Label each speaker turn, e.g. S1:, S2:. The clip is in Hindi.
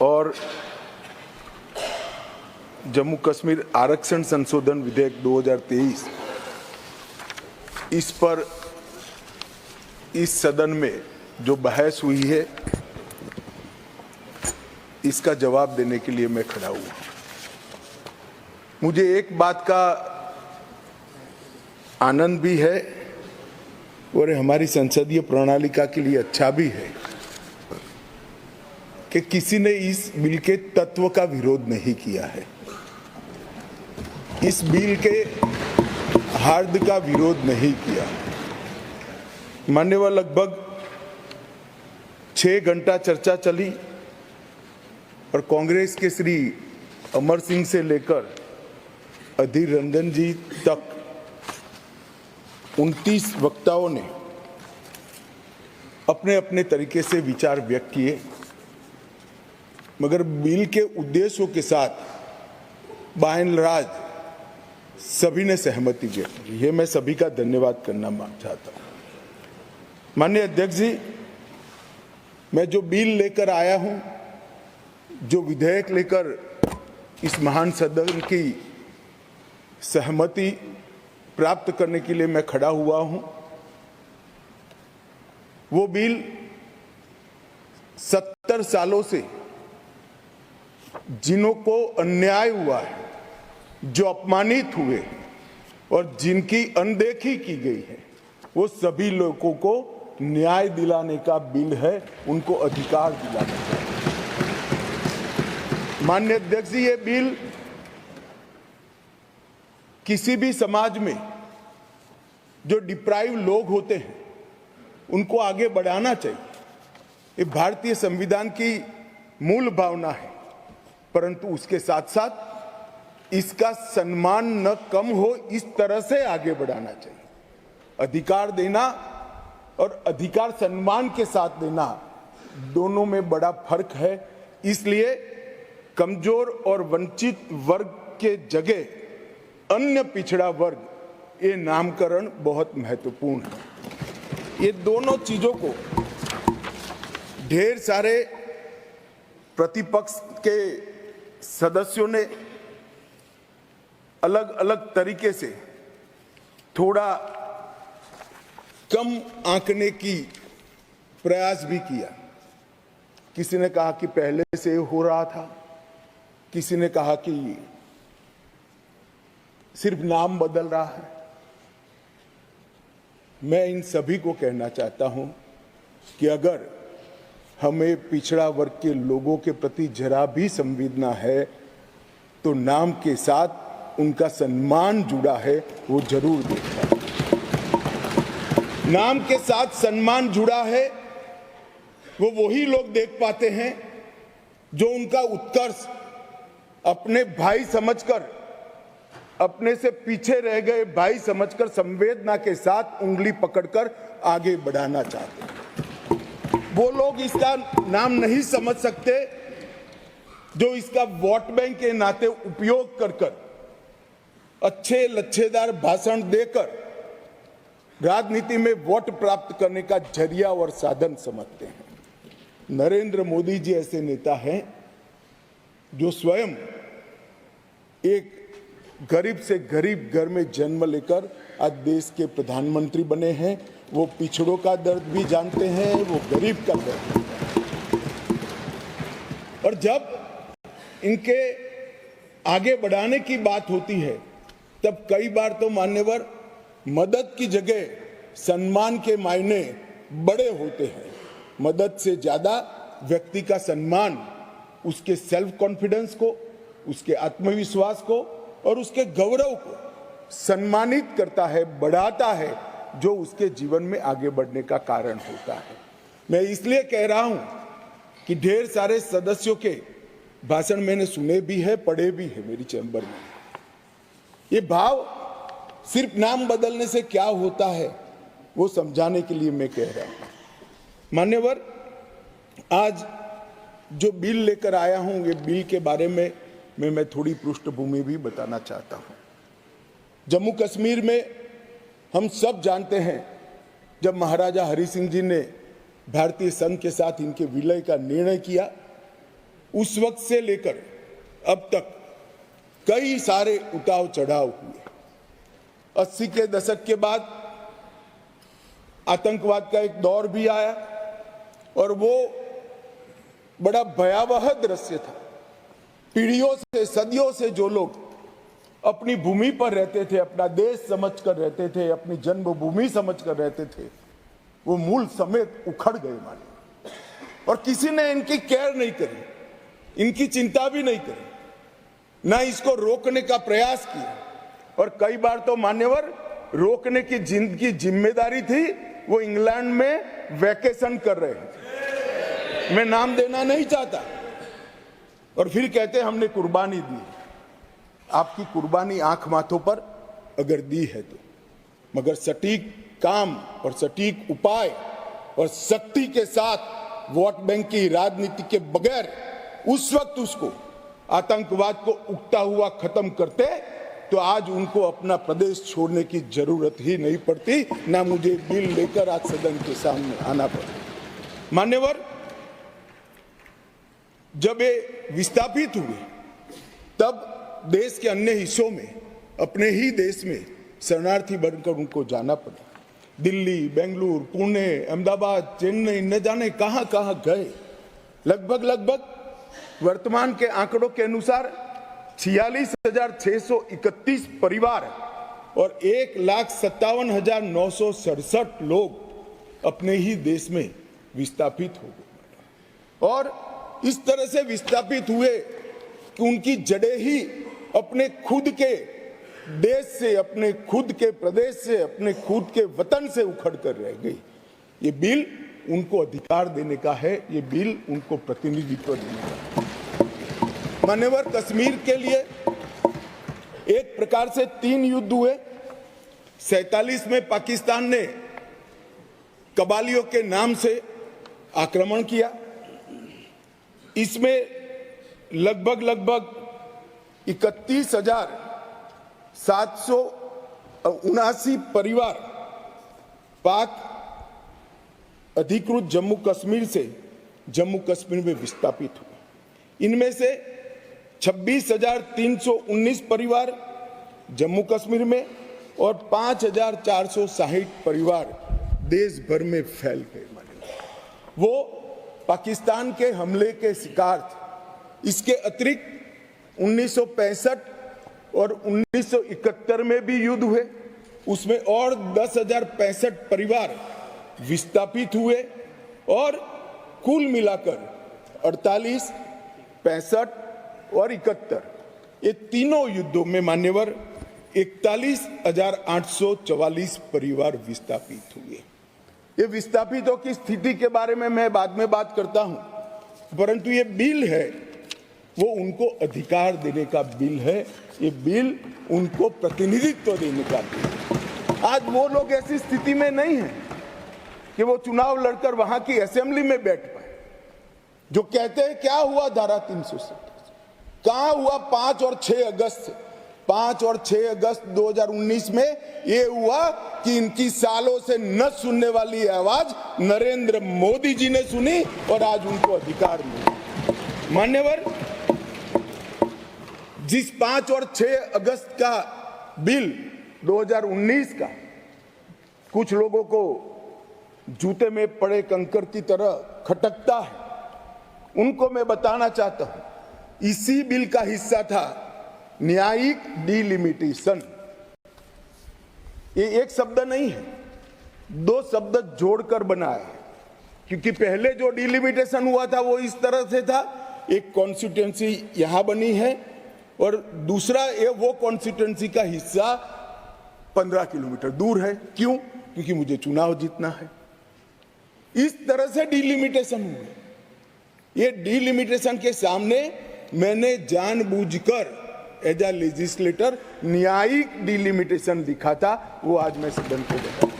S1: और जम्मू कश्मीर आरक्षण संशोधन विधेयक 2023 इस पर इस सदन में जो बहस हुई है, इसका जवाब देने के लिए मैं खड़ा हुआ। मुझे एक बात का आनंद भी है और हमारी संसदीय प्रणालिका के लिए अच्छा भी है कि किसी ने इस बिल के तत्व का विरोध नहीं किया है। इस बिल के हार्द का विरोध नहीं किया। मान्यवर, लगभग 6 घंटा चर्चा चली और कांग्रेस के श्री अमर सिंह से लेकर अधीर रंजन जी तक 29 वक्ताओं ने अपने अपने तरीके से विचार व्यक्त किए, मगर बिल के उद्देश्यों के साथ बाय एंड लार्ज सभी ने सहमति व्यक्त की। ये मैं सभी का धन्यवाद करना चाहता हूँ। माननीय अध्यक्ष जी, मैं जो बिल लेकर आया हूँ, जो विधेयक लेकर इस महान सदन की सहमति प्राप्त करने के लिए मैं खड़ा हुआ हूँ, वो बिल 70 सालों से जिन्हों को अन्याय हुआ है, जो अपमानित हुए और जिनकी अनदेखी की गई है, वो सभी लोगों को न्याय दिलाने का बिल है, उनको अधिकार दिलाने का। माननीय अध्यक्ष जी, ये बिल किसी भी समाज में जो डिप्राइव लोग होते हैं उनको आगे बढ़ाना चाहिए। ये भारतीय संविधान की मूल भावना है, परंतु उसके साथ साथ इसका सम्मान न कम हो, इस तरह से आगे बढ़ाना चाहिए। अधिकार देना और अधिकार सम्मान के साथ देना, दोनों में बड़ा फर्क है। इसलिए कमजोर और वंचित वर्ग के जगह अन्य पिछड़ा वर्ग, ये नामकरण बहुत महत्वपूर्ण है। ये दोनों चीजों को ढेर सारे प्रतिपक्ष के सदस्यों ने अलग अलग तरीके से थोड़ा कम आंकने की प्रयास भी किया। किसी ने कहा कि पहले से हो रहा था, किसी ने कहा कि सिर्फ नाम बदल रहा है। मैं इन सभी को कहना चाहता हूं कि अगर हमें पिछड़ा वर्ग के लोगों के प्रति जरा भी संवेदना है तो नाम के साथ उनका सम्मान जुड़ा है, वो जरूर देखना। नाम के साथ सम्मान जुड़ा है, वो वही लोग देख पाते हैं जो उनका उत्कर्ष अपने भाई समझकर, अपने से पीछे रह गए भाई समझकर संवेदना के साथ उंगली पकड़कर आगे बढ़ाना चाहते हैं। वो लोग इसका नाम नहीं समझ सकते जो इसका वोट बैंक के नाते उपयोग कर कर, अच्छे लच्छेदार भाषण देकर राजनीति में वोट प्राप्त करने का जरिया और साधन समझते हैं। नरेंद्र मोदी जी ऐसे नेता हैं जो स्वयं एक गरीब से गरीब घर में जन्म लेकर आज देश के प्रधानमंत्री बने हैं। वो पिछड़ों का दर्द भी जानते हैं, वो गरीब का दर्द भी जानते हैं। और जब इनके आगे बढ़ाने की बात होती है, तब कई बार तो मान्यवर मदद की जगह सम्मान के मायने बड़े होते हैं। मदद से ज्यादा व्यक्ति का सम्मान उसके सेल्फ कॉन्फिडेंस को, उसके आत्मविश्वास को और उसके गौरव को सम्मानित करता है, बढ़ाता है, जो उसके जीवन में आगे बढ़ने का कारण होता है। मैं इसलिए कह रहा हूं कि ढेर सारे सदस्यों के भाषण मैंने सुने भी है, पढ़े भी है मेरी चैम्बर में। ये भाव सिर्फ नाम बदलने से क्या होता है वो समझाने के लिए मैं कह रहा हूं। मान्यवर, आज जो बिल लेकर आया हूं, ये बिल के बारे में मैं थोड़ी पृष्ठभूमि भी बताना चाहता हूं। जम्मू कश्मीर में हम सब जानते हैं, जब महाराजा हरि सिंह जी ने भारतीय संघ के साथ इनके विलय का निर्णय किया उस वक्त से लेकर अब तक कई सारे उतार चढ़ाव हुए। 80 के दशक के बाद आतंकवाद का एक दौर भी आया और वो बड़ा भयावह दृश्य था। पीढ़ियों से, सदियों से जो लोग अपनी भूमि पर रहते थे, अपना देश समझकर रहते थे, अपनी जन्मभूमि समझकर रहते थे, वो मूल समेत उखड़ गए माने। और किसी ने इनकी केयर नहीं करी, इनकी चिंता भी नहीं करी, ना इसको रोकने का प्रयास किया। और कई बार तो मान्यवर रोकने की जिनकी जिम्मेदारी थी वो इंग्लैंड में वैकेशन कर रहे थे, मैं नाम देना नहीं चाहता, और फिर कहते हमने कुर्बानी दी। आपकी कुर्बानी आंख माथों पर अगर दी है तो, मगर सटीक काम और सटीक उपाय और शक्ति के साथ वोट बैंक की राजनीति के बगैर उस वक्त उसको आतंकवाद को उगता हुआ खत्म करते तो आज उनको अपना प्रदेश छोड़ने की जरूरत ही नहीं पड़ती, ना मुझे बिल लेकर आज सदन के सामने आना पड़ता। मान्यवर, जब ये विस्थापित हुए तब देश के अन्य हिस्सों में, अपने ही देश में शरणार्थी बनकर उनको जाना पड़ा। दिल्ली, बेंगलुरु, पुणे, अहमदाबाद, चेन्नई, न जाने कहां कहां गए। लगभग वर्तमान के आंकड़ों के अनुसार 46,631 परिवार और 1,57,967 लोग अपने ही देश में विस्थापित हो गए। और इस तरह से विस्थापित हुए कि उनकी जड़ें ही अपने खुद के देश से, अपने खुद के प्रदेश से, अपने खुद के वतन से उखड़ कर रह गई। ये बिल उनको अधिकार देने का है, ये बिल उनको प्रतिनिधित्व देने का है। मान्यवर, कश्मीर के लिए एक प्रकार से 3 युद्ध हुए। 47 में पाकिस्तान ने कबालियों के नाम से आक्रमण किया। इसमें लगभग 31,779 परिवार पाक अधिकृत जम्मू कश्मीर से जम्मू कश्मीर में विस्थापित हुए। इनमें से 26,319 परिवार जम्मू कश्मीर में और 5,460 परिवार देश भर में फैल गए। वो पाकिस्तान के हमले के शिकार थे। इसके अतिरिक्त 1965 और 1971 में भी युद्ध हुए, उसमें और 10,065 परिवार विस्थापित हुए और कुल मिलाकर 48, 65 और 71 ये तीनों युद्धों में मान्यवर 41,844 परिवार विस्थापित हुए। ये विस्थापितों की स्थिति के बारे में मैं बाद में बात करता हूं, परंतु ये बिल है वो उनको अधिकार देने का बिल है, ये बिल उनको प्रतिनिधित्व देने का बिल है। आज वो लोग ऐसी स्थिति में नहीं है कि वो चुनाव लड़कर वहां की असेंबली में बैठ पाए। जो कहते हैं क्या हुआ धारा 370, कहां हुआ 5 और 6 अगस्त। 5 और 6 अगस्त 2019 में ये हुआ कि इनकी सालों से न सुनने वाली आवाज नरेंद्र मोदी जी ने सुनी और आज उनको अधिकार मिला। मान्यवर, जिस 5 और 6 अगस्त का बिल 2019 का कुछ लोगों को जूते में पड़े कंकर की तरह खटकता है, उनको मैं बताना चाहता हूं, इसी बिल का हिस्सा था न्यायिक डिलिमिटेशन। ये एक शब्द नहीं है, 2 शब्द जोड़कर बना है, क्योंकि पहले जो डिलिमिटेशन हुआ था वो इस तरह से था, एक कॉन्स्टिट्यूएंसी यहां बनी है और दूसरा ये वो कॉन्स्टिट्यूएंसी का हिस्सा 15 किलोमीटर दूर है। क्यों? क्योंकि मुझे चुनाव जीतना है। इस तरह से डिलिमिटेशन हुआ। ये डिलिमिटेशन के सामने मैंने जानबूझकर एज अ लेजिस्लेटर न्यायिक डिलिमिटेशन लिखा था, वो आज मैं सदन को बताऊं।